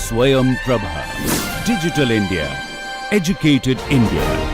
Swayam Prabha. Digital India. Educated India.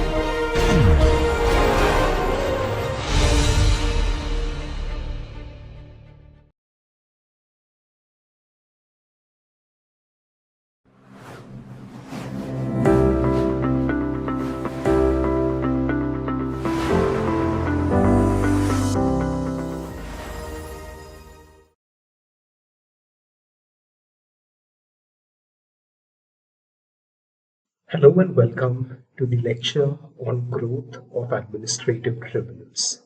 Hello and welcome to the lecture on growth of administrative tribunals.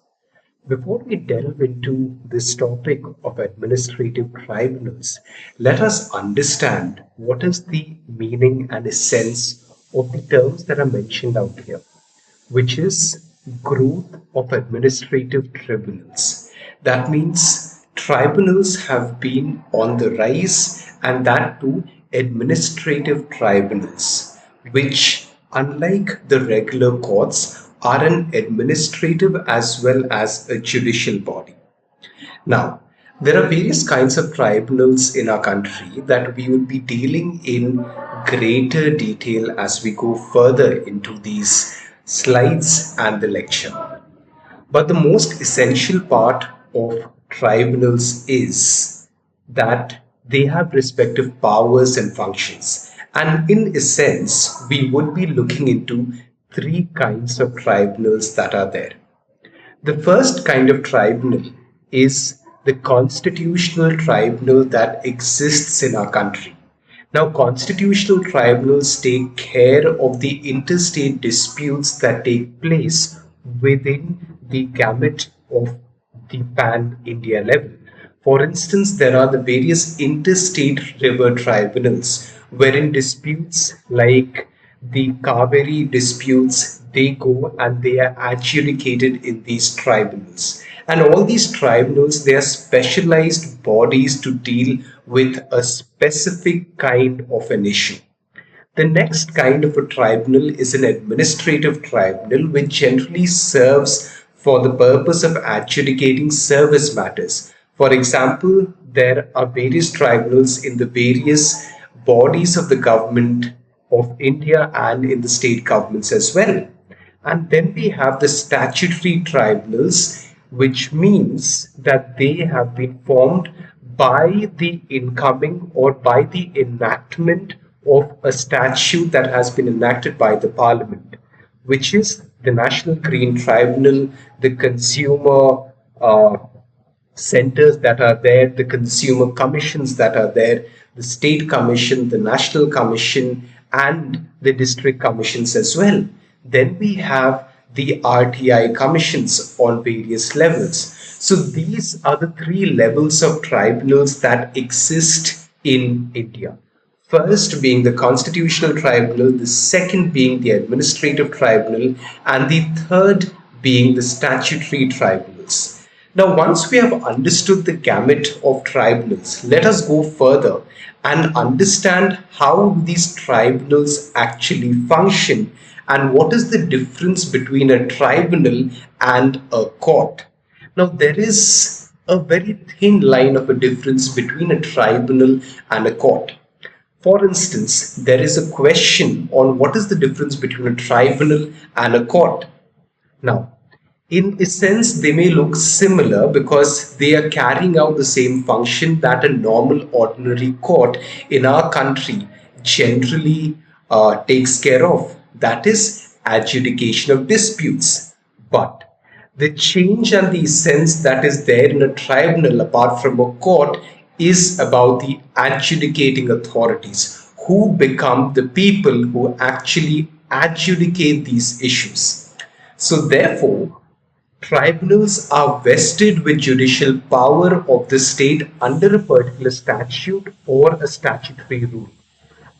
Before we delve into this topic of administrative tribunals, let us understand what is the meaning and essence of the terms that are mentioned out here, which is growth of administrative tribunals. That means tribunals have been on the rise, and that too administrative tribunals, which, unlike the regular courts, are an administrative as well as a judicial body. Now, there are various kinds of tribunals in our country that we will be dealing in greater detail as we go further into these slides and the lecture. But the most essential part of tribunals is that they have respective powers and functions. And in a sense, we would be looking into three kinds of tribunals that are there. The first kind of tribunal is the constitutional tribunal that exists in our country. Now, constitutional tribunals take care of the interstate disputes that take place within the gamut of the pan-India level. For instance, there are the various interstate river tribunals wherein disputes like the Kaveri disputes, they go and they are adjudicated in these tribunals. And all these tribunals, they are specialized bodies to deal with a specific kind of an issue. The next kind of a tribunal is an administrative tribunal, which generally serves for the purpose of adjudicating service matters. For example, there are various tribunals in the various bodies of the government of India and in the state governments as well. And then we have the statutory tribunals, which means that they have been formed by the incoming or by the enactment of a statute that has been enacted by the parliament, which is the National Green Tribunal, the consumer centers that are there, the consumer commissions that are there, the state commission, the national commission, and the district commissions as well. Then we have the RTI commissions on various levels. So these are the three levels of tribunals that exist in India. First being the constitutional tribunal, the second being the administrative tribunal, and the third being the statutory tribunals. Now, once we have understood the gamut of tribunals, let us go further and understand how these tribunals actually function and what is the difference between a tribunal and a court. Now, there is a very thin line of a difference between a tribunal and a court. For instance, there is a question on what is the difference between a tribunal and a court. Now, in a sense, they may look similar because they are carrying out the same function that a normal ordinary court in our country generally takes care of. That is adjudication of disputes. But the change and the essence that is there in a tribunal apart from a court is about the adjudicating authorities who become the people who actually adjudicate these issues. So therefore, tribunals are vested with judicial power of the state under a particular statute or a statutory rule.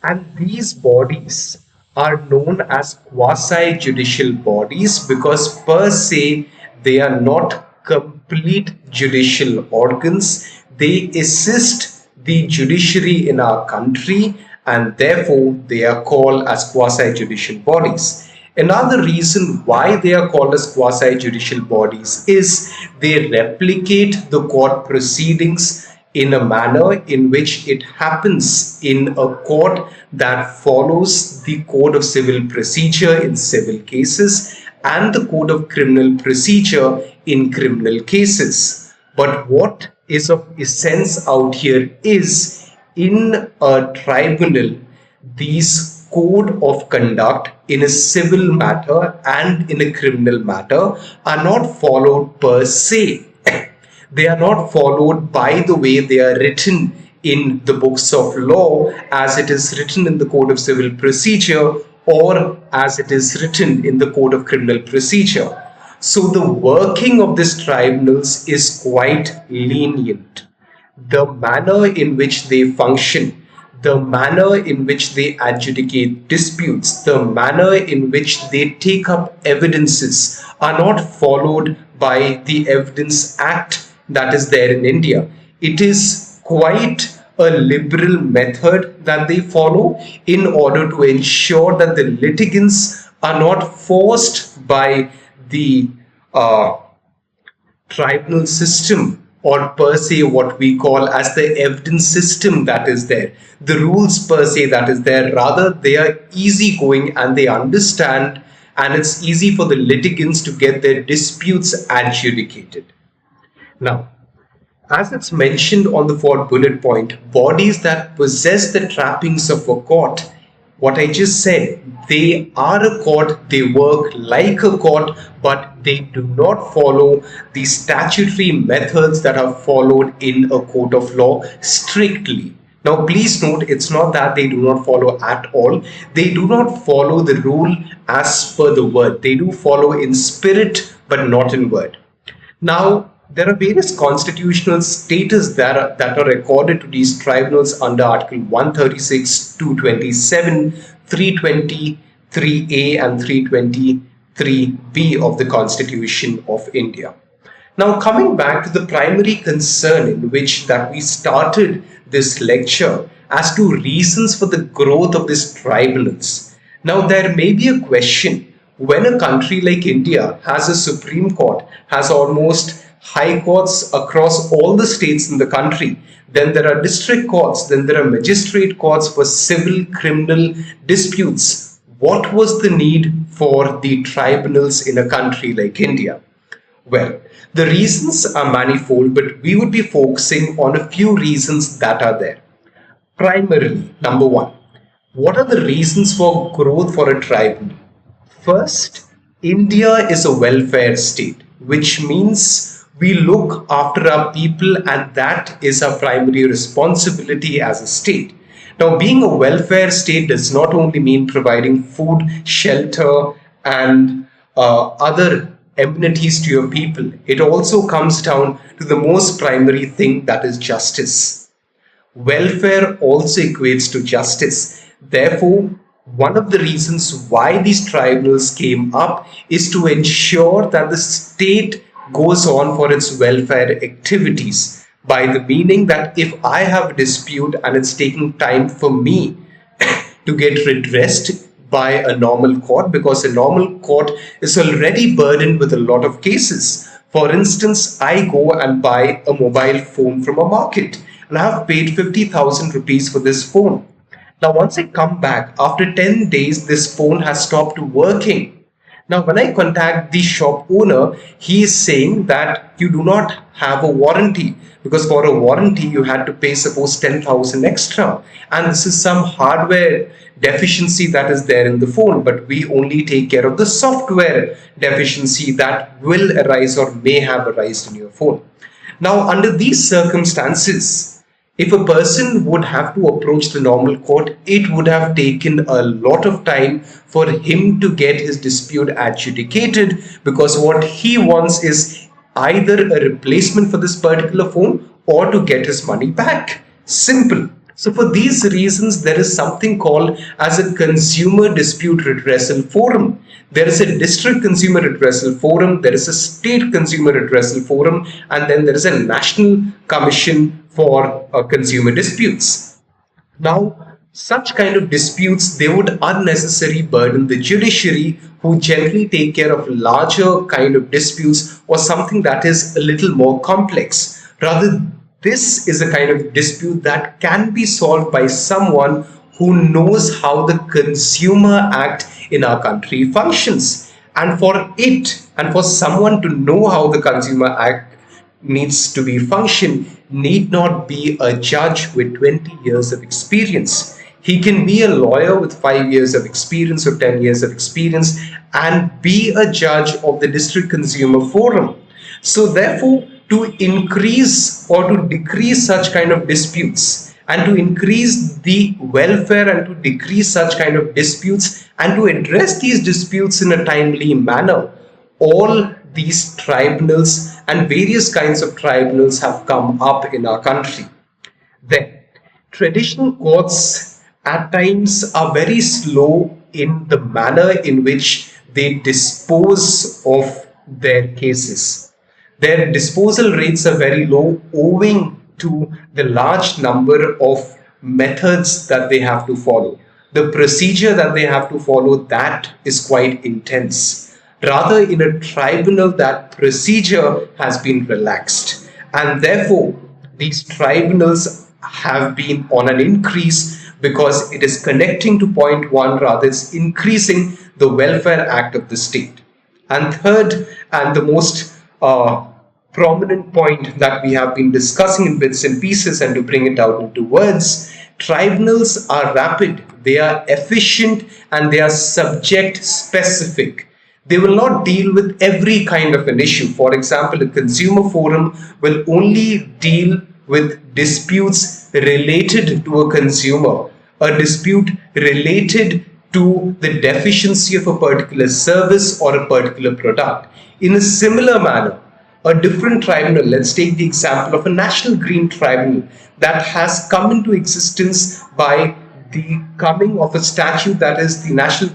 And these bodies are known as quasi-judicial bodies because per se they are not complete judicial organs. They assist the judiciary in our country and therefore they are called as quasi-judicial bodies. Another reason why they are called as quasi-judicial bodies is they replicate the court proceedings in a manner in which it happens in a court that follows the Code of Civil Procedure in civil cases and the Code of Criminal Procedure in criminal cases. But what is of essence out here is, in a tribunal, these code of conduct in a civil matter and in a criminal matter are not followed per se. They are not followed by the way they are written in the books of law, as it is written in the Code of Civil Procedure or as it is written in the Code of Criminal Procedure. So the working of these tribunals is quite lenient. The manner in which they function, the manner in which they adjudicate disputes, the manner in which they take up evidences are not followed by the Evidence Act that is there in India. It is quite a liberal method that they follow in order to ensure that the litigants are not forced by the tribunal system, or per se what we call as the evidence system that is there, the rules per se that is there. Rather, they are easygoing and they understand, and it's easy for the litigants to get their disputes adjudicated. Now, as it's mentioned on the fourth bullet point, bodies that possess the trappings of a court, what I just said, they are a court, they work like a court, but they do not follow the statutory methods that are followed in a court of law strictly. Now, please note, it's not that they do not follow at all. They do not follow the rule as per the word. They do follow in spirit, but not in word. Now, there are various constitutional status that are accorded to these tribunals under Article 136, 227, 323A and 323B of the Constitution of India. Now, coming back to the primary concern in which that we started this lecture as to reasons for the growth of these tribunals. Now, there may be a question, when a country like India has a Supreme Court, has almost high courts across all the states in the country, then there are district courts, then there are magistrate courts for civil criminal disputes. What was the need for the tribunals in a country like India? Well, the reasons are manifold, but we would be focusing on a few reasons that are there. Primarily, number one, what are the reasons for growth for a tribunal? First, India is a welfare state, which means we look after our people, and that is our primary responsibility as a state. Now, being a welfare state does not only mean providing food, shelter, and other amenities to your people. It also comes down to the most primary thing, that is justice. Welfare also equates to justice. Therefore, one of the reasons why these tribunals came up is to ensure that the state goes on for its welfare activities, by the meaning that if I have a dispute and it's taking time for me to get redressed by a normal court, because a normal court is already burdened with a lot of cases. For instance, I go and buy a mobile phone from a market and I have paid 50,000 rupees for this phone. Now, once I come back, after 10 days, this phone has stopped working. Now, when I contact the shop owner, he is saying that you do not have a warranty, because for a warranty, you had to pay, suppose, 10,000 extra. And this is some hardware deficiency that is there in the phone, but we only take care of the software deficiency that will arise or may have arisen in your phone. Now, under these circumstances, if a person would have to approach the normal court, it would have taken a lot of time for him to get his dispute adjudicated, because what he wants is either a replacement for this particular phone or to get his money back. Simple. So for these reasons, there is something called as a Consumer Dispute Redressal Forum. There is a District Consumer Redressal Forum, there is a State Consumer Redressal Forum, and then there is a National Commission for Consumer Disputes. Now, such kind of disputes, they would unnecessarily burden the judiciary, who generally take care of larger kind of disputes or something that is a little more complex. Rather, this is a kind of dispute that can be solved by someone who knows how the Consumer Act in our country functions. And for someone to know how the Consumer Act needs to be function, need not be a judge with 20 years of experience. He can be a lawyer with 5 years of experience or 10 years of experience and be a judge of the District Consumer Forum. So therefore, to increase or to decrease such kind of disputes, and to increase the welfare and to decrease such kind of disputes, and to address these disputes in a timely manner, all these tribunals and various kinds of tribunals have come up in our country. Then, traditional courts at times are very slow in the manner in which they dispose of their cases. Their disposal rates are very low owing to the large number of methods that they have to follow. The procedure that they have to follow, that is quite intense. Rather, in a tribunal, that procedure has been relaxed, and therefore these tribunals have been on an increase because it is connecting to point one, rather it's increasing the welfare act of the state. And third, and the most prominent point that we have been discussing in bits and pieces, and to bring it out into words, tribunals are rapid, they are efficient, and they are subject specific. They will not deal with every kind of an issue. For example, a consumer forum will only deal with disputes related to a consumer, a dispute related to the deficiency of a particular service or a particular product. In a similar manner, a different tribunal, let's take the example of a National Green Tribunal that has come into existence by the coming of a statute, that is the National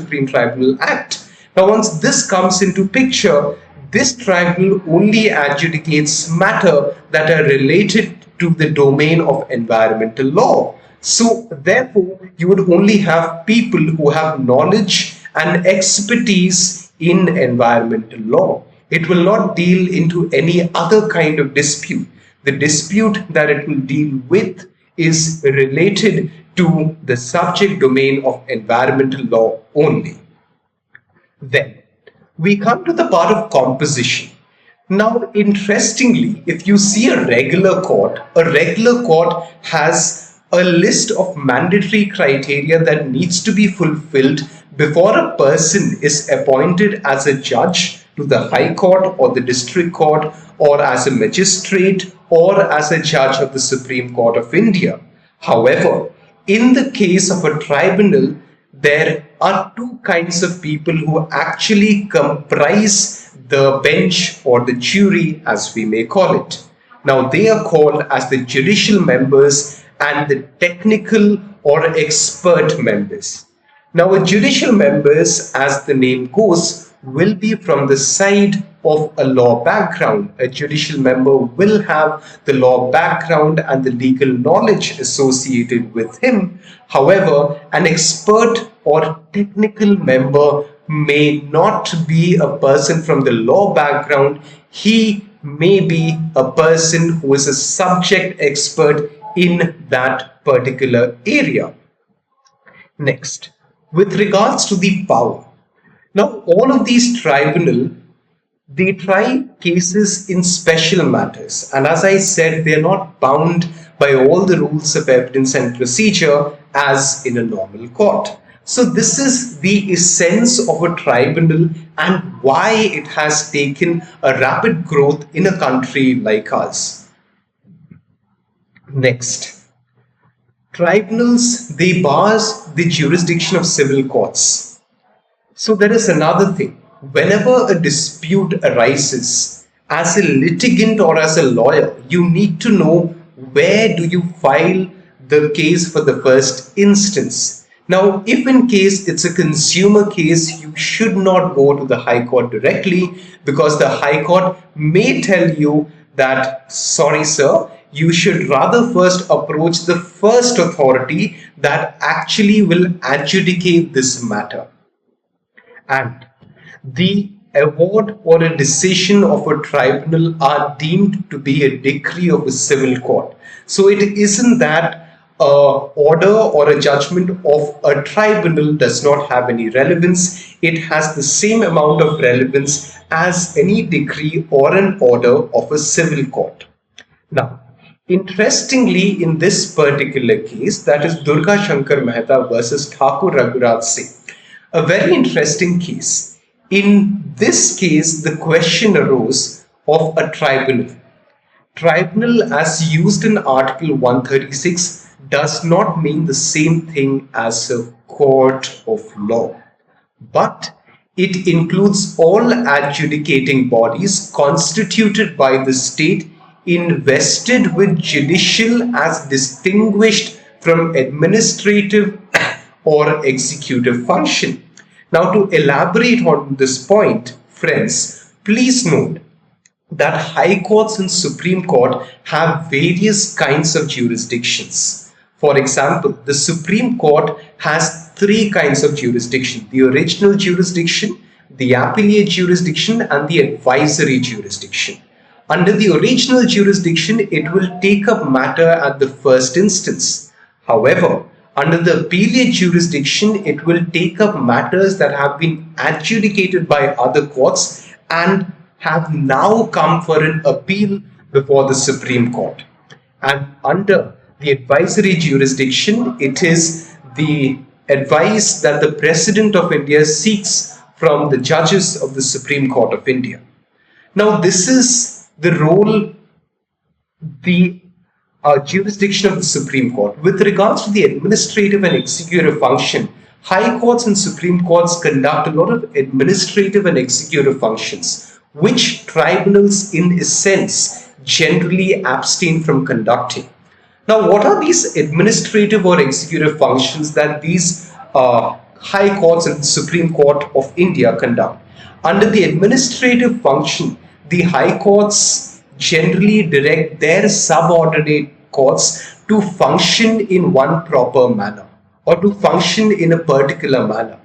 Green Tribunal Act. Now, once this comes into picture, this tribunal only adjudicates matter that are related to the domain of environmental law. So therefore, you would only have people who have knowledge and expertise in environmental law. It will not deal into any other kind of dispute. The dispute that it will deal with is related to the subject domain of environmental law only. Then we come to the part of composition. Now, interestingly, if you see a regular court has a list of mandatory criteria that needs to be fulfilled before a person is appointed as a judge to the High Court or the District Court, or as a magistrate, or as a judge of the Supreme Court of India. However, in the case of a tribunal, there are two kinds of people who actually comprise the bench or the jury, as we may call it. Now, they are called as the judicial members and the technical or expert members. Now, a judicial members, as the name goes, will be from the side of a law background. A judicial member will have the law background and the legal knowledge associated with him. However, an expert or technical member may not be a person from the law background. He may be a person who is a subject expert in that particular area. Next, with regards to the power. Now, all of these tribunals, they try cases in special matters. And as I said, they are not bound by all the rules of evidence and procedure as in a normal court. So this is the essence of a tribunal and why it has taken a rapid growth in a country like us. Next, tribunals, they bar the jurisdiction of civil courts. So there is another thing. Whenever a dispute arises, as a litigant or as a lawyer, you need to know where do you file the case for the first instance. Now, if in case it's a consumer case, you should not go to the High Court directly, because the High Court may tell you that, sorry sir, you should rather first approach the first authority that actually will adjudicate this matter. And the award or a decision of a tribunal are deemed to be a decree of a civil court. So it isn't that a order or a judgment of a tribunal does not have any relevance. It has the same amount of relevance as any decree or an order of a civil court. Now, interestingly, in this particular case, that is Durga Shankar Mehta versus Thakur Raghuraj Singh, a very interesting case. In this case, the question arose of a tribunal. Tribunal, as used in Article 136, does not mean the same thing as a court of law, but it includes all adjudicating bodies constituted by the state invested with judicial as distinguished from administrative or executive function. Now, to elaborate on this point, friends, please note that high courts and Supreme Court have various kinds of jurisdictions. For example, the Supreme Court has three kinds of jurisdiction: the original jurisdiction, the appellate jurisdiction, and the advisory jurisdiction. Under the original jurisdiction, it will take up matter at the first instance. However, under the appellate jurisdiction, it will take up matters that have been adjudicated by other courts and have now come for an appeal before the Supreme Court. And under the advisory jurisdiction, it is the advice that the President of India seeks from the judges of the Supreme Court of India. Now, this is the role, the jurisdiction of the Supreme Court. With regards to the administrative and executive function, high courts and Supreme Courts conduct a lot of administrative and executive functions, which tribunals, in a sense, generally abstain from conducting. Now, what are these administrative or executive functions that these high courts and the Supreme Court of India conduct? Under the administrative function, the high courts generally direct their subordinate courts to function in one proper manner or to function in a particular manner.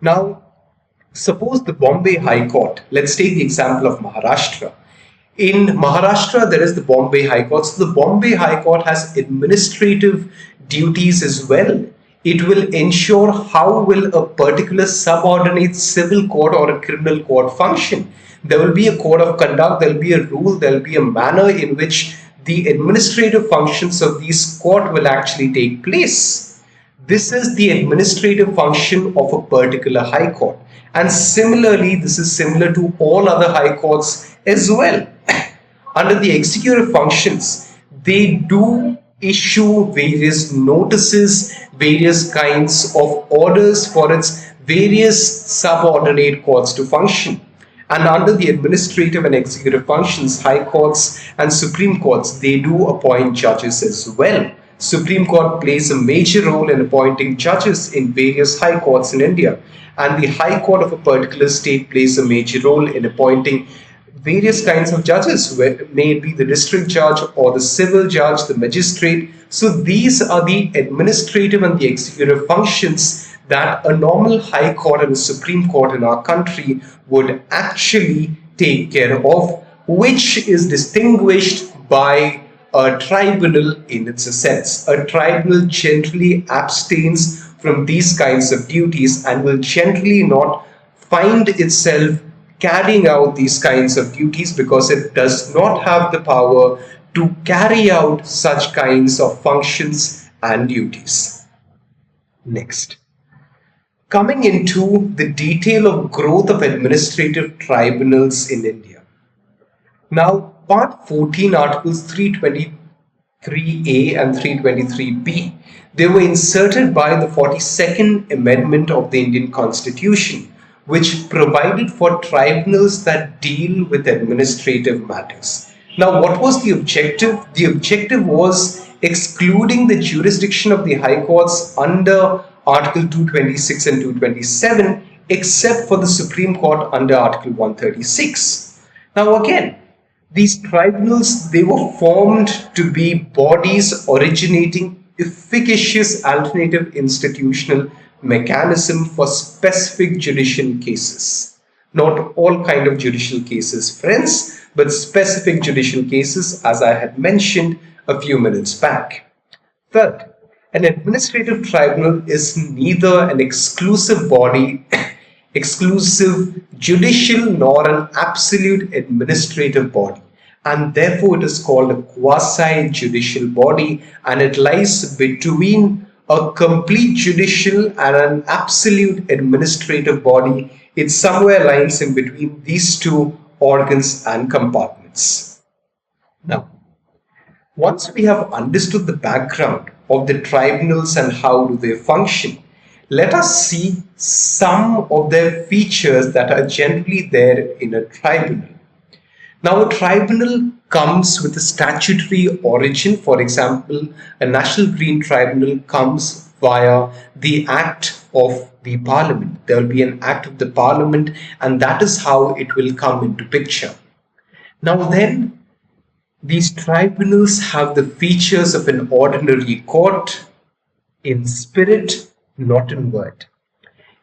Now, suppose the Bombay High Court, let's take the example of Maharashtra. In Maharashtra, there is the Bombay High Court. So the Bombay High Court has administrative duties as well. It will ensure how will a particular subordinate civil court or a criminal court function. There will be a code of conduct, there will be a rule, there will be a manner in which the administrative functions of these court will actually take place. This is the administrative function of a particular high court. And similarly, this is similar to all other high courts as well. Under the executive functions, they do issue various notices, various kinds of orders for its various subordinate courts to function. And under the administrative and executive functions, high courts and Supreme Courts, they do appoint judges as well. Supreme Court plays a major role in appointing judges in various high courts in India. And the High Court of a particular state plays a major role in appointing various kinds of judges, may it be the district judge or the civil judge, the magistrate. So these are the administrative and the executive functions that a normal high court and a Supreme Court in our country would actually take care of, which is distinguished by a tribunal in its sense. A tribunal generally abstains from these kinds of duties and will generally not find itself carrying out these kinds of duties because it does not have the power to carry out such kinds of functions and duties. Next. Coming into the detail of growth of administrative tribunals in India. Now, Part 14, Articles 323A and 323B, they were inserted by the 42nd Amendment of the Indian Constitution, which provided for tribunals that deal with administrative matters. Now, what was the objective? The objective was excluding the jurisdiction of the high courts under Article 226 and 227, except for the Supreme Court under Article 136. Now again, these tribunals, they were formed to be bodies originating efficacious alternative institutional mechanism for specific judicial cases. Not all kind of judicial cases, friends, but specific judicial cases, as I had mentioned a few minutes back. Third, an administrative tribunal is neither an exclusive body, exclusive judicial, nor an absolute administrative body, and therefore it is called a quasi-judicial body, and it lies between a complete judicial and an absolute administrative body. It somewhere lies in between these two organs and compartments. Now, once we have understood the background of the tribunals and how do they function, let us see some of their features that are generally there in a tribunal. Now, a tribunal comes with a statutory origin. For example, a National Green Tribunal comes via the Act of the Parliament. There will be an Act of the Parliament, and that is how it will come into picture. Now then, these tribunals have the features of an ordinary court in spirit, not in word.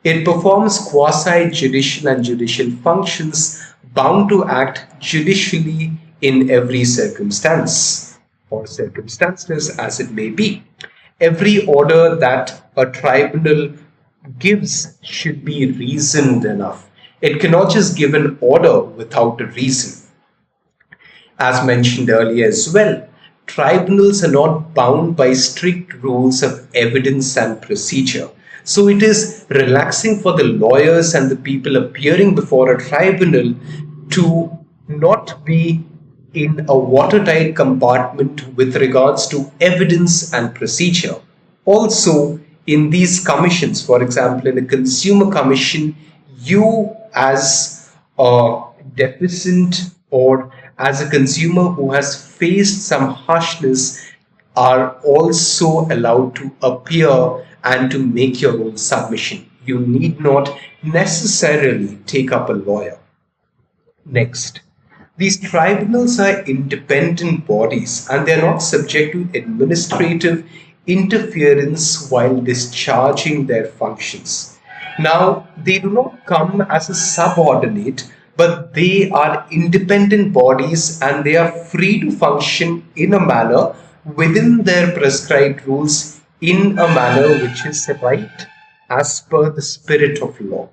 It performs quasi-judicial and judicial functions bound to act judicially in every circumstance, or circumstances as it may be. Every order that a tribunal gives should be reasoned enough. It cannot just give an order without a reason. As mentioned earlier as well, tribunals are not bound by strict rules of evidence and procedure. So it is relaxing for the lawyers and the people appearing before a tribunal to not be in a watertight compartment with regards to evidence and procedure. Also, in these commissions, for example, in a consumer commission, you as a deficient or as a consumer who has faced some harshness are also allowed to appear and to make your own submission. You need not necessarily take up a lawyer. Next, these tribunals are independent bodies and they are not subject to administrative interference while discharging their functions. Now, they do not come as a subordinate, but they are independent bodies and they are free to function in a manner within their prescribed rules, in a manner which is right as per the spirit of law.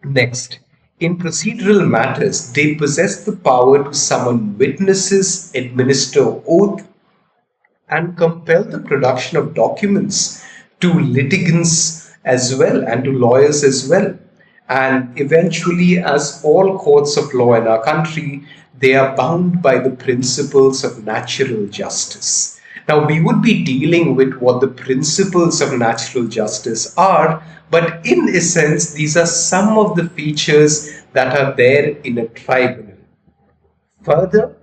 Next, in procedural matters, they possess the power to summon witnesses, administer oath, and compel the production of documents to litigants as well and to lawyers as well. And eventually, as all courts of law in our country, they are bound by the principles of natural justice. Now, we would be dealing with what the principles of natural justice are, but in essence, these are some of the features that are there in a tribunal. Further,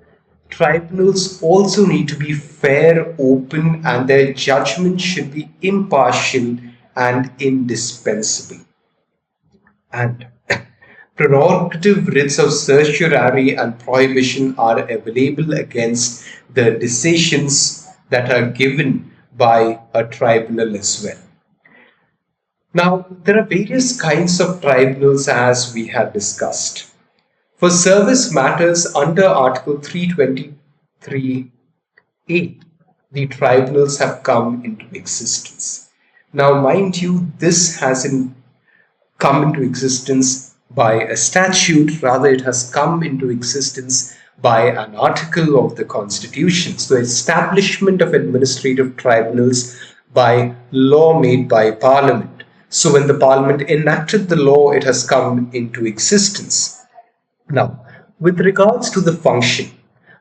tribunals also need to be fair, open, and their judgment should be impartial and indispensable. And prerogative writs of certiorari and prohibition are available against the decisions that are given by a tribunal as well. Now, there are various kinds of tribunals as we have discussed. For service matters under Article 323(8), the tribunals have come into existence. Now, mind you, this hasn't come into existence by a statute, rather it has come into existence by an article of the Constitution. So, establishment of administrative tribunals by law made by Parliament. So, when the Parliament enacted the law, it has come into existence. Now, with regards to the function,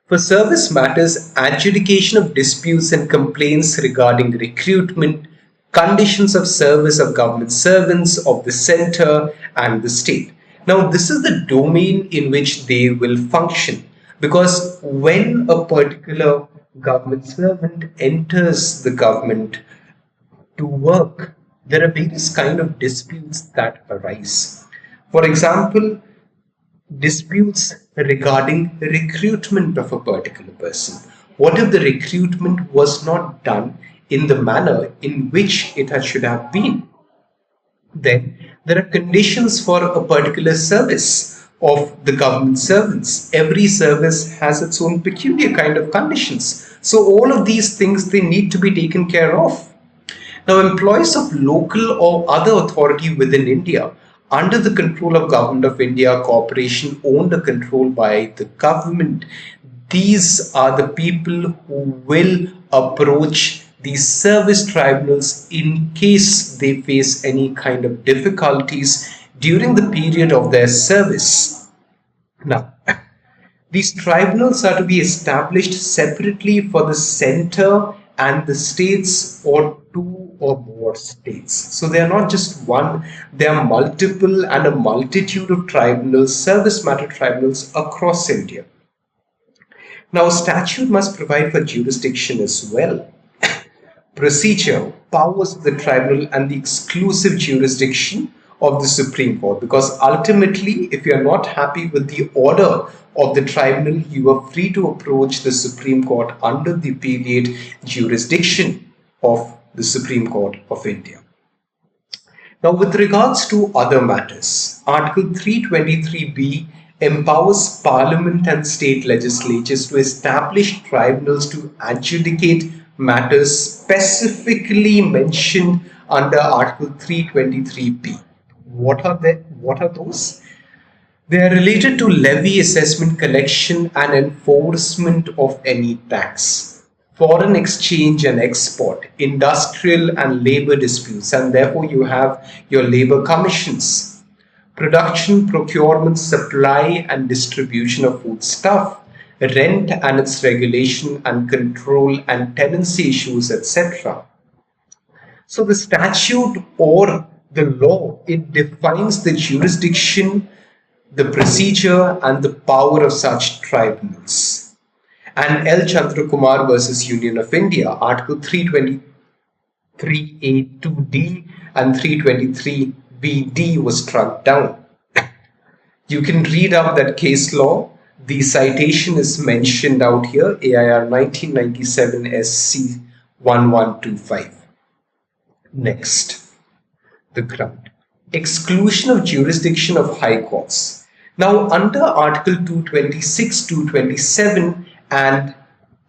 for service matters, adjudication of disputes and complaints regarding recruitment, conditions of service of government servants of the centre and the state. Now, this is the domain in which they will function, because when a particular government servant enters the government to work, there are various kind of disputes that arise. For example, disputes regarding recruitment of a particular person. What if the recruitment was not done in the manner in which it should have been? Then there are conditions for a particular service of the government servants. Every service has its own peculiar kind of conditions. So all of these things, they need to be taken care of. Now, employees of local or other authority within India under the control of Government of India, corporation owned or controlled by the government, these are the people who will approach these service tribunals in case they face any kind of difficulties during the period of their service. Now, these tribunals are to be established separately for the center and the states or two or more states. So they are not just one, they are multiple and a multitude of tribunals, service matter tribunals across India. Now, a statute must provide for jurisdiction as well. Procedure, powers of the tribunal, and the exclusive jurisdiction of the Supreme Court. Because ultimately, if you are not happy with the order of the tribunal, you are free to approach the Supreme Court under the appellate jurisdiction of the Supreme Court of India. Now, with regards to other matters, Article 323B empowers Parliament and state legislatures to establish tribunals to adjudicate matters specifically mentioned under Article 323B. What are those? They are related to levy, assessment, collection, and enforcement of any tax, foreign exchange and export, industrial and labor disputes, and therefore you have your labor commissions, production, procurement, supply, and distribution of foodstuff, rent and its regulation and control, and tenancy issues, etc. So the statute or the law, it defines the jurisdiction, the procedure, and the power of such tribunals. And L. Chandrakumar versus Union of India, Article 323A2D and 323BD was struck down. You can read up that case law. The citation is mentioned out here, AIR 1997 SC 1125. Next, the ground. Exclusion of jurisdiction of high courts. Now, under Article 226, 227, and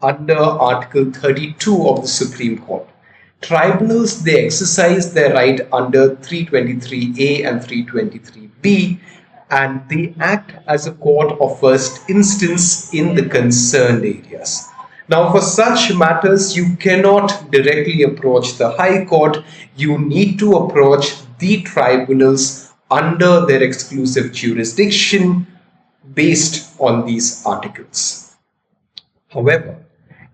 under Article 32 of the Supreme Court, tribunals, they exercise their right under 323A and 323B, and they act as a court of first instance in the concerned areas. Now, for such matters, you cannot directly approach the High Court. You need to approach the tribunals under their exclusive jurisdiction based on these articles. However,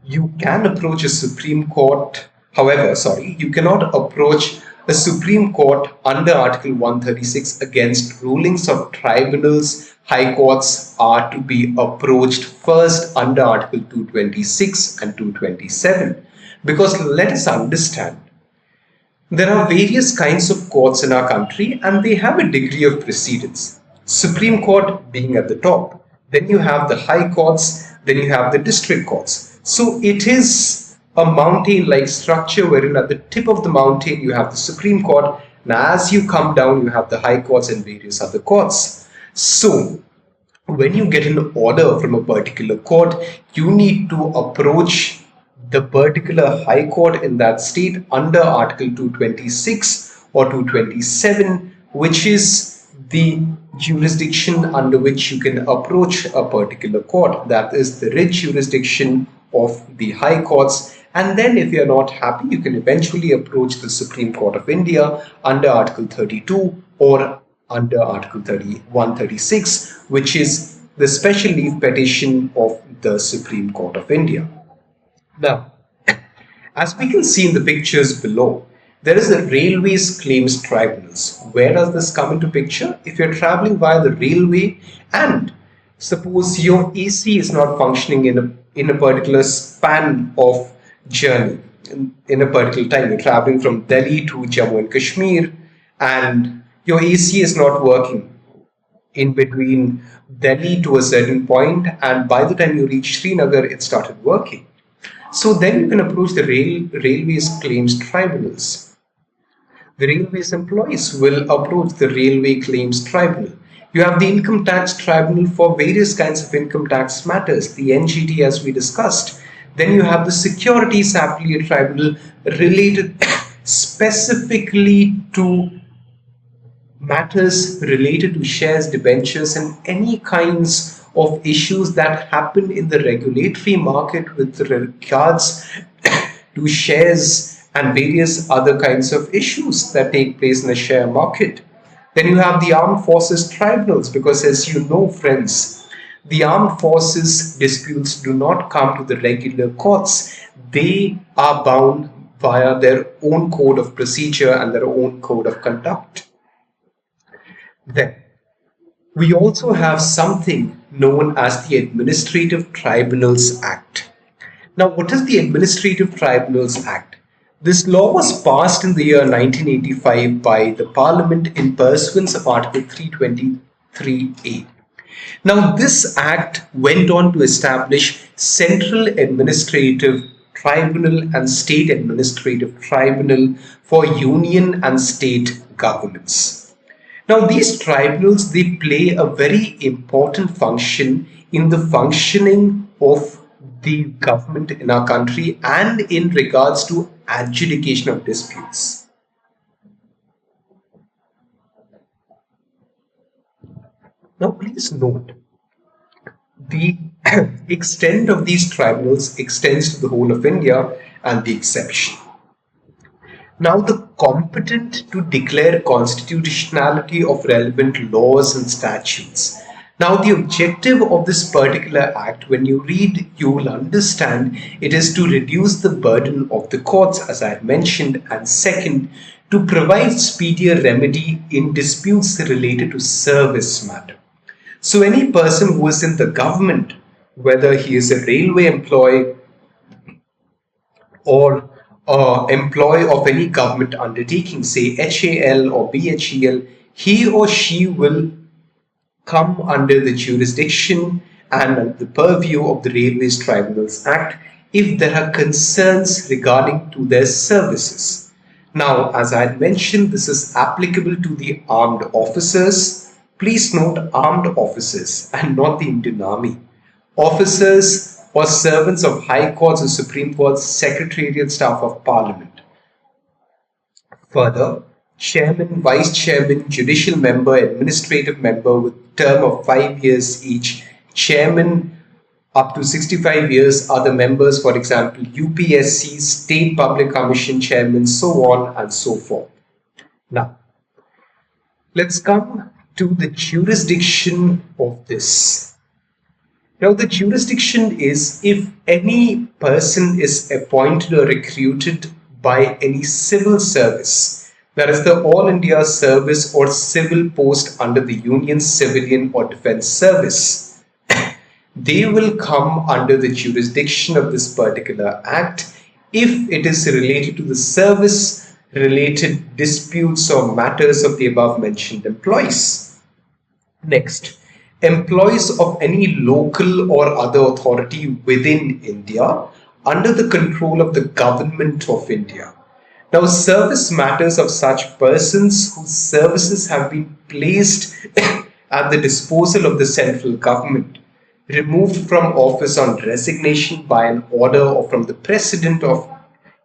you can approach a Supreme Court. You cannot approach a Supreme Court under Article 136 against rulings of tribunals. High courts are to be approached first under Article 226 and 227. Because let us understand, there are various kinds of courts in our country and they have a degree of precedence. Supreme Court being at the top, then you have the high courts, then you have the district courts. So it is a mountain-like structure wherein at the tip of the mountain you have the Supreme Court, and as you come down you have the high courts and various other courts. So when you get an order from a particular court, you need to approach the particular high court in that state under Article 226 or 227, which is the jurisdiction under which you can approach a particular court. That is the writ jurisdiction of the high courts. And then if you are not happy, you can eventually approach the Supreme Court of India under Article 32 or under Article 136, which is the special leave petition of the Supreme Court of India. Now, as we can see in the pictures below, there is a railways claims tribunals. Where does this come into picture? If you're traveling via the railway and suppose your AC is not functioning in a particular span of journey, in a particular time, you're traveling from Delhi to Jammu and Kashmir and your AC is not working in between Delhi to a certain point, and by the time you reach Srinagar, it started working. So then you can approach the railways claims tribunals. The railways employees will approach the Railway Claims Tribunal. You have the Income Tax Tribunal for various kinds of income tax matters, the NGT as we discussed. Then you have the Securities Appellate Tribunal related specifically to matters related to shares, debentures, and any kinds of issues that happen in the regulatory market with regards to shares and various other kinds of issues that take place in the share market. Then you have the armed forces tribunals, because as you know, friends, the armed forces disputes do not come to the regular courts. They are bound via their own code of procedure and their own code of conduct. Then we also have something known as the Administrative Tribunals Act. Now, what is the Administrative Tribunals Act? This law was passed in the year 1985 by the Parliament in pursuance of Article 323A. Now, this act went on to establish Central Administrative Tribunal and State Administrative Tribunal for union and state governments. Now, these tribunals, they play a very important function in the functioning of the government in our country and in regards to adjudication of disputes. Now, please note, the extent of these tribunals extends to the whole of India and the exception. Now, the competent to declare constitutionality of relevant laws and statutes. Now, the objective of this particular act, when you read, you will understand it is to reduce the burden of the courts, as I had mentioned, and second, to provide speedier remedy in disputes related to service matter. So, any person who is in the government, whether he is a railway employee or employee of any government undertaking, say HAL or BHEL, he or she will come under the jurisdiction and the purview of the Railways Tribunals Act if there are concerns regarding to their services. Now, as I had mentioned, this is applicable to the armed officers. Please note, armed officers and not the Indian Army. Officers or servants of High Courts or Supreme Courts, Secretariat staff of Parliament. Further, Chairman, Vice Chairman, Judicial Member, Administrative Member with term of 5 years each. Chairman up to 65 years are the members, for example, UPSC, State Public Commission Chairman, so on and so forth. Now, let's come to the jurisdiction of this. Now, the jurisdiction is if any person is appointed or recruited by any civil service, that is the All India Service or civil post under the Union Civilian or Defence Service, they will come under the jurisdiction of this particular act if it is related to the service related disputes or matters of the above mentioned employees. Next, employees of any local or other authority within India under the control of the Government of India. Now, service matters of such persons whose services have been placed at the disposal of the central government, removed from office on resignation by an order or from the President of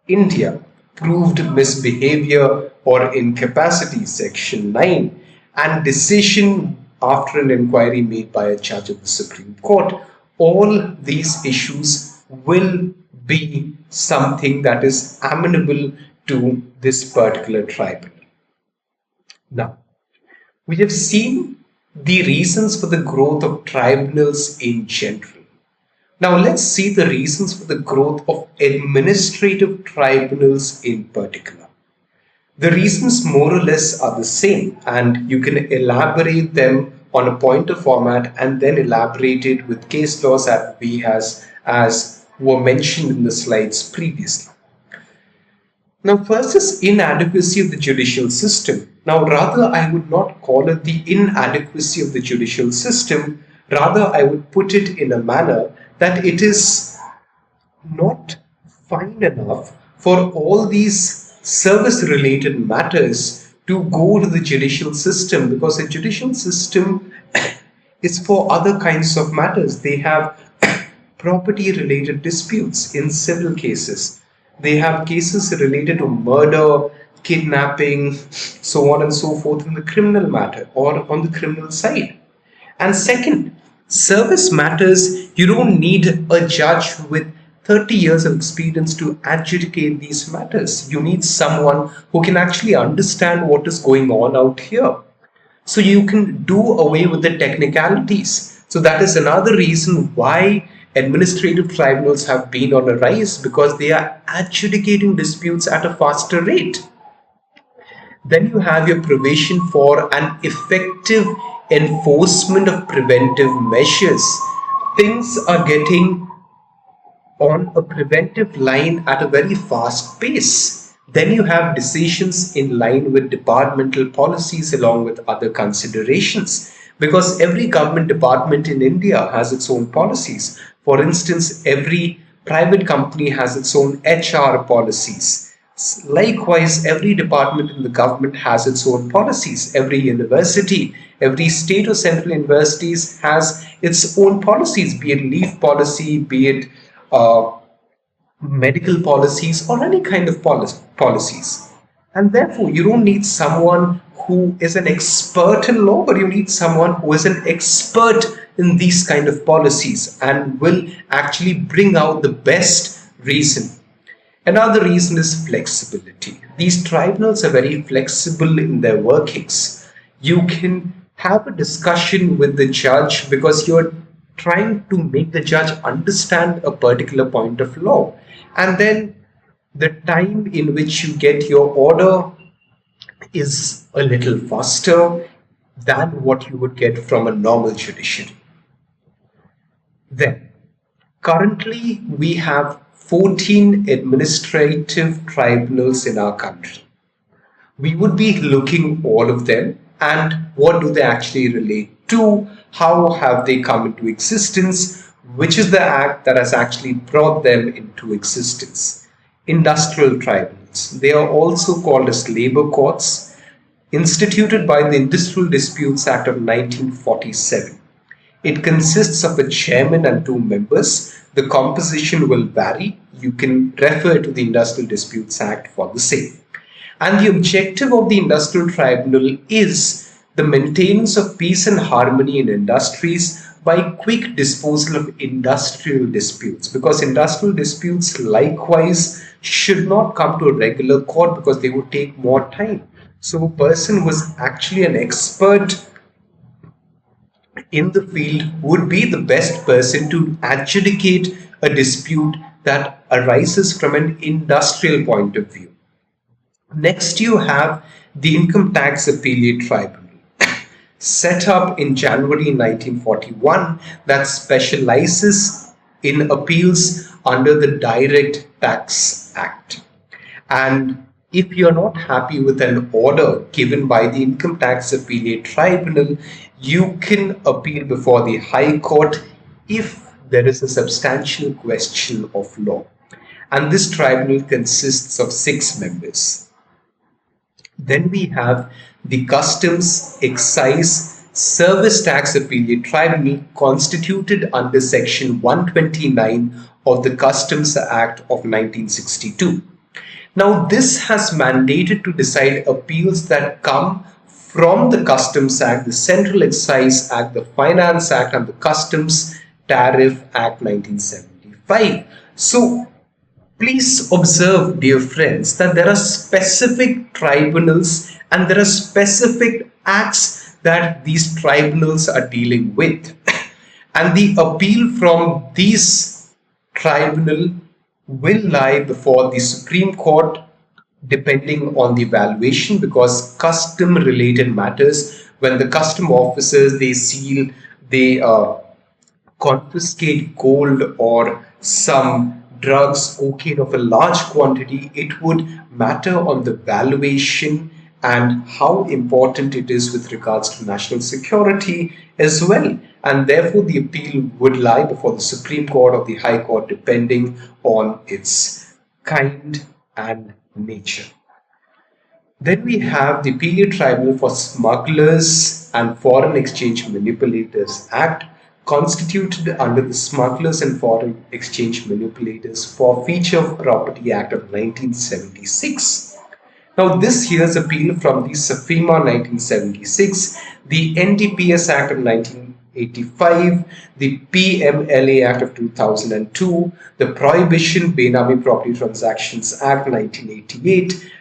India, proved misbehavior or incapacity, Section 9, and decision after an inquiry made by a judge of the Supreme Court. All these issues will be something that is amenable to this particular tribunal. Now, we have seen the reasons for the growth of tribunals in general. Now, let's see the reasons for the growth of administrative tribunals in particular. The reasons more or less are the same, and you can elaborate them on a pointer format and then elaborate it with case laws as were mentioned in the slides previously. Now, first is inadequacy of the judicial system. Now, rather, I would not call it the inadequacy of the judicial system. Rather, I would put it in a manner that it is not fine enough for all these service related matters to go to the judicial system, because the judicial system is for other kinds of matters. They have property related disputes in civil cases. They have cases related to murder, kidnapping, so on and so forth in the criminal matter or on the criminal side. And second, service matters, you don't need a judge with 30 years of experience to adjudicate these matters. You need someone who can actually understand what is going on out here. So you can do away with the technicalities. So that is another reason why administrative tribunals have been on a rise, because they are adjudicating disputes at a faster rate. Then you have your provision for an effective enforcement of preventive measures. Things are getting on a preventive line at a very fast pace. Then you have decisions in line with departmental policies along with other considerations, because every government department in India has its own policies. For instance, every private company has its own HR policies. Likewise, every department in the government has its own policies. Every university, every state or central universities has its own policies, be it leave policy, be it medical policies, or any kind of policies. And therefore, you don't need someone who is an expert in law, but you need someone who is an expert in these kind of policies and will actually bring out the best reason. Another reason is flexibility. These tribunals are very flexible in their workings. You can have a discussion with the judge because you're trying to make the judge understand a particular point of law. And then the time in which you get your order is a little faster than what you would get from a normal judiciary. Then, currently we have 14 administrative tribunals in our country. We would be looking all of them and what do they actually relate to, how have they come into existence, which is the act that has actually brought them into existence. Industrial tribunals, they are also called as labor courts, instituted by the Industrial Disputes Act of 1947. It consists of a chairman and 2 members. The composition will vary. You can refer to the Industrial Disputes Act for the same. And the objective of the Industrial Tribunal is the maintenance of peace and harmony in industries by quick disposal of industrial disputes, because industrial disputes likewise should not come to a regular court because they would take more time. So a person who is actually an expert in the field would be the best person to adjudicate a dispute that arises from an industrial point of view. Next, you have the Income Tax Appellate Tribunal, set up in January 1941, that specializes in appeals under the Direct Tax Act. And if you're not happy with an order given by the Income Tax Appellate Tribunal, you can appeal before the High Court if there is a substantial question of law. And this tribunal consists of 6 members. Then we have the Customs, Excise, Service Tax Appellate Tribunal, constituted under Section 129 of the Customs Act of 1962. Now, this has mandated to decide appeals that come from the Customs Act, the Central Excise Act, the Finance Act, and the Customs Tariff Act 1975. So, please observe, dear friends, that there are specific tribunals and there are specific acts that these tribunals are dealing with. And the appeal from these tribunals will lie before the Supreme Court depending on the valuation, because custom related matters, when the custom officers, they seal, they confiscate gold or some drugs, cocaine of a large quantity, it would matter on the valuation and how important it is with regards to national security as well. And therefore the appeal would lie before the Supreme Court or the High Court depending on its kind and nature. Then we have the Appellate Tribunal for Smugglers and Foreign Exchange Manipulators Act, constituted under the Smugglers and Foreign Exchange Manipulators Forfeiture of Property Act of 1976. Now, this here's appeal from the SFIMA 1976, the NDPS Act of 1985, the PMLA Act of 2002, the Prohibition Benami Property Transactions Act 1988,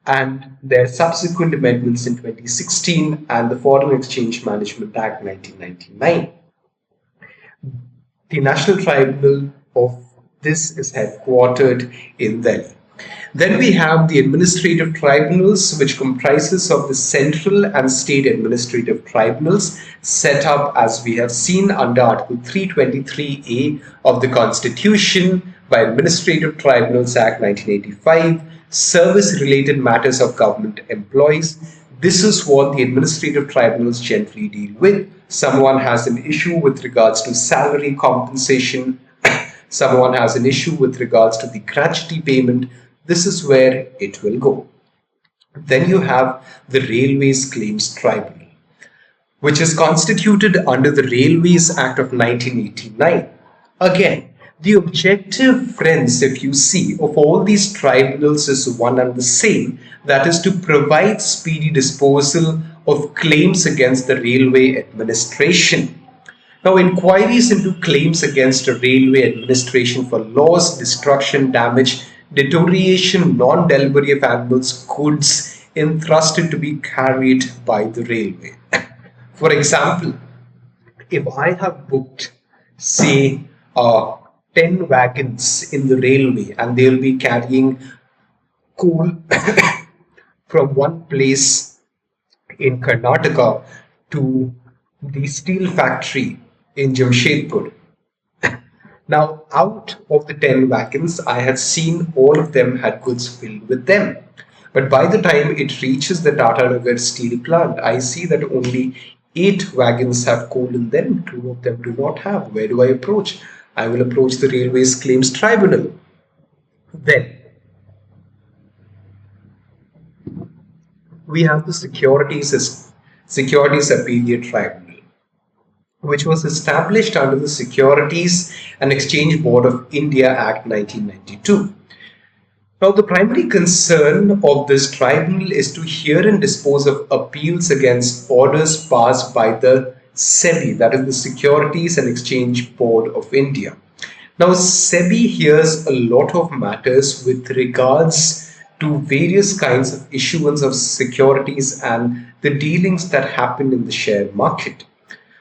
and their subsequent amendments in 2016, and the Foreign Exchange Management Act 1999. The National Tribunal of this is headquartered in Delhi. Then we have the administrative tribunals, which comprises of the central and state administrative tribunals set up, as we have seen, under Article 323A of the Constitution by Administrative Tribunals Act 1985, service-related matters of government employees. This is what the administrative tribunals generally deal with. Someone has an issue with regards to salary compensation, someone has an issue with regards to the gratuity payment. This is where it will go. Then you have the Railways Claims Tribunal, which is constituted under the Railways Act of 1989. Again, the objective, friends, if you see, of all these tribunals is one and the same, that is to provide speedy disposal of claims against the railway administration. Now, inquiries into claims against a railway administration for loss, destruction, damage, deterioration, non-delivery of animals, goods entrusted to be carried by the railway. For example, if I have booked, say, 10 wagons in the railway and they'll be carrying coal from one place in Karnataka to the steel factory in Jamshedpur. Now, out of the 10 wagons, I had seen all of them had goods filled with them. But by the time it reaches the Tatanagar steel plant, I see that only 8 wagons have coal in them, 2 of them do not have. Where do I approach? I will approach the Railways Claims Tribunal. Then we have the Securities Appellate Tribunal, which was established under the Securities and Exchange Board of India Act 1992. Now, the primary concern of this tribunal is to hear and dispose of appeals against orders passed by the SEBI, that is the Securities and Exchange Board of India. Now, SEBI hears a lot of matters with regards to various kinds of issuance of securities and the dealings that happen in the share market.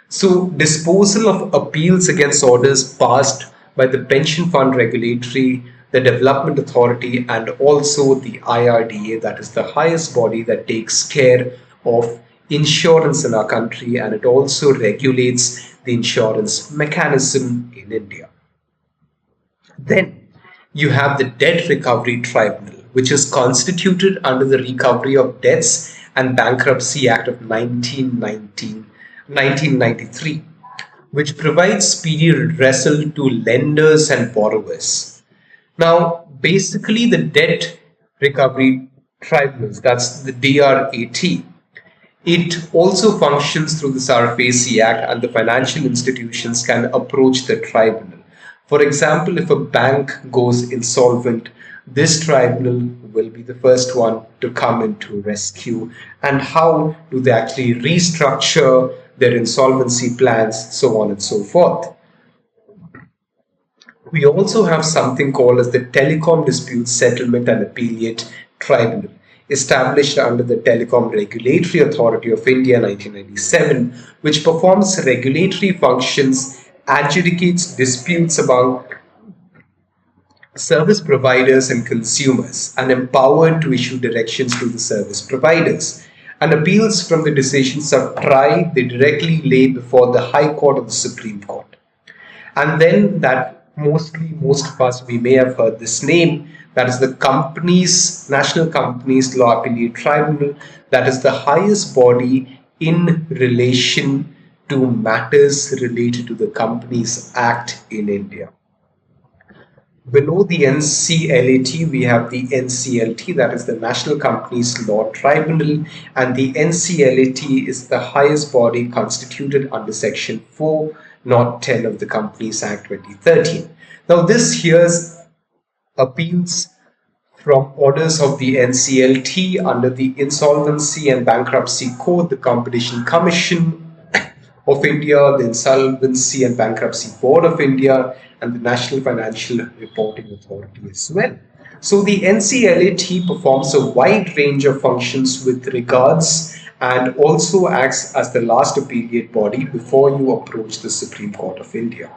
So, disposal of appeals against orders passed by the Pension Fund Regulatory, the Development Authority, and also the IRDA, that is the highest body that takes care of insurance in our country, and it also regulates the insurance mechanism in India. Then you have the Debt Recovery Tribunal, which is constituted under the Recovery of Debts and Bankruptcy Act of 1993, which provides speedy redressal to lenders and borrowers. Now, basically the Debt Recovery Tribunals, that's the DRAT, it also functions through the SARFAESI Act, and the financial institutions can approach the tribunal. For example, if a bank goes insolvent, this tribunal will be the first one to come in to rescue. And how do they actually restructure their insolvency plans, so on and so forth. We also have something called as the Telecom Dispute Settlement and Appellate Tribunal, established under the Telecom Regulatory Authority of India 1997, which performs regulatory functions, adjudicates disputes among service providers and consumers, and empowered to issue directions to the service providers. And appeals from the decisions of TRI, they directly lay before the High Court or the Supreme Court. And then that most of us, we may have heard this name, that is the National Companies Law Appellate Tribunal, that is the highest body in relation to matters related to the Companies Act in India. Below the NCLAT, we have the NCLT, that is the National Companies Law Tribunal, and the NCLAT is the highest body constituted under Section 4, Not 10 of the Companies Act 2013. Now, this hears appeals from orders of the NCLT under the Insolvency and Bankruptcy Code, the Competition Commission of India, the Insolvency and Bankruptcy Board of India, and the National Financial Reporting Authority as well. So the NCLAT performs a wide range of functions with regards and also acts as the last appellate body before you approach the Supreme Court of India.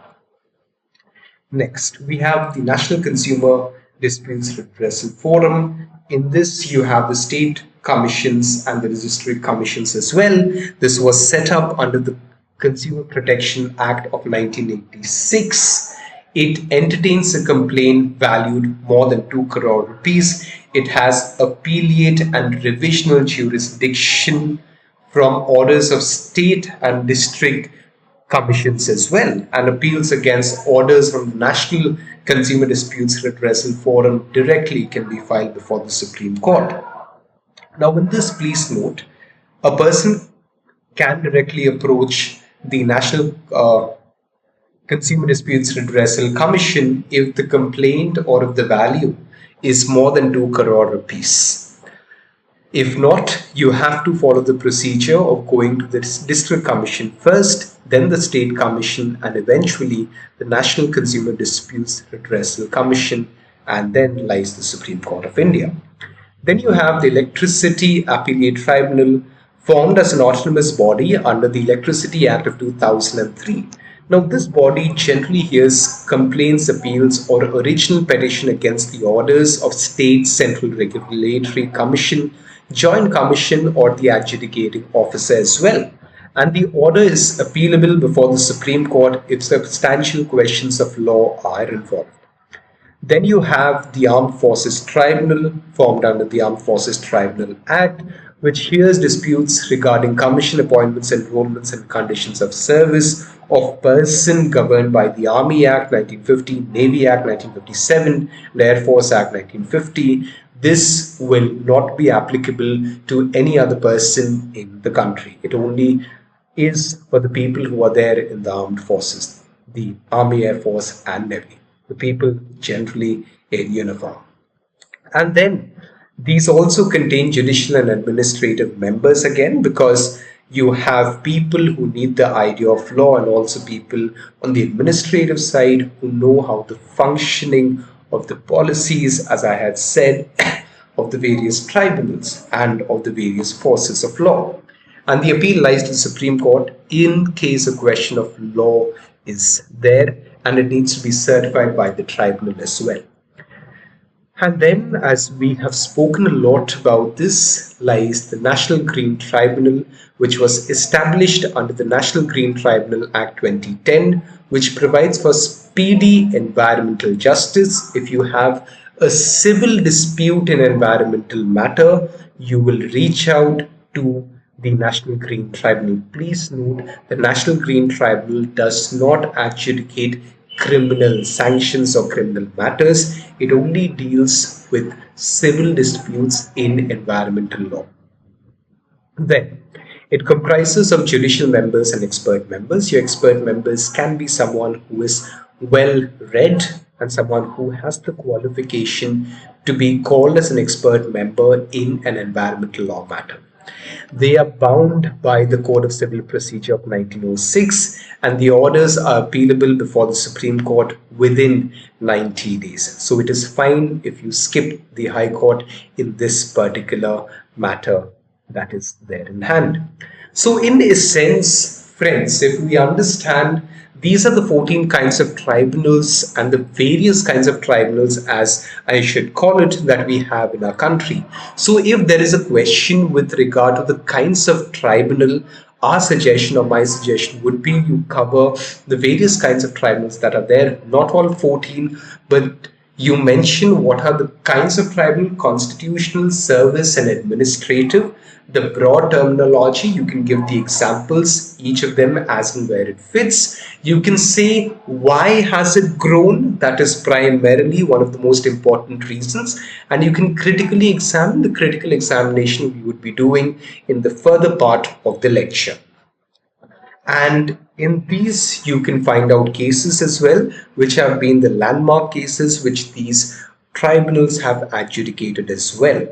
Next, we have the National Consumer Disputes Redressal Forum. In this, you have the state commissions and the registry commissions as well. This was set up under the Consumer Protection Act of 1986. It entertains a complaint valued more than 2 crore rupees. It has appellate and revisional jurisdiction from orders of state and district commissions as well, and appeals against orders from the National Consumer Disputes Redressal Forum directly can be filed before the Supreme Court. Now, in this, please note, a person can directly approach the National Consumer Disputes Redressal Commission if the complaint or if the value is more than 2 crore rupees. If not, you have to follow the procedure of going to the district commission first, then the state commission, and eventually the National Consumer Disputes Redressal Commission, and then lies the Supreme Court of India. Then you have the Electricity Appellate Tribunal, formed as an autonomous body under the Electricity Act of 2003. Now, this body generally hears complaints, appeals, or original petition against the orders of State Central Regulatory Commission, Joint Commission, or the adjudicating officer as well. And the order is appealable before the Supreme Court if substantial questions of law are involved. Then you have the Armed Forces Tribunal, formed under the Armed Forces Tribunal Act, which hears disputes regarding commission appointments, enrollments, and conditions of service of person governed by the Army Act 1950, Navy Act 1957, and Air Force Act 1950. This will not be applicable to any other person in the country. It only is for the people who are there in the armed forces, the Army, Air Force, and Navy, the people generally in uniform. And then these also contain judicial and administrative members again, because you have people who need the idea of law and also people on the administrative side who know how the functioning of the policies, as I had said, of the various tribunals and of the various forces of law. And the appeal lies to the Supreme Court in case a question of law is there, and it needs to be certified by the tribunal as well. And then, as we have spoken a lot about this, lies the National Green Tribunal, which was established under the National Green Tribunal Act 2010, which provides for speedy environmental justice. If you have a civil dispute in environmental matter, you will reach out to the National Green Tribunal. Please note, the National Green Tribunal does not adjudicate criminal sanctions or criminal matters. It only deals with civil disputes in environmental law. Then, it comprises of judicial members and expert members. Your expert members can be someone who is well read and someone who has the qualification to be called as an expert member in an environmental law matter. They are bound by the Code of Civil Procedure of 1906, and the orders are appealable before the Supreme Court within 90 days. So it is fine if you skip the High Court in this particular matter that is there in hand. So in essence, friends, if we understand, these are the 14 kinds of tribunals and the various kinds of tribunals, as I should call it, that we have in our country. So if there is a question with regard to the kinds of tribunal, our suggestion or my suggestion would be you cover the various kinds of tribunals that are there, not all 14, but You mention what are the kinds of tribunal: constitutional, service, and administrative. The broad terminology, you can give the examples, each of them as and where it fits. You can say why has it grown, that is primarily one of the most important reasons, and you can critically examine. The critical examination we would be doing in the further part of the lecture. And in these, you can find out cases as well, which have been the landmark cases which these tribunals have adjudicated as well.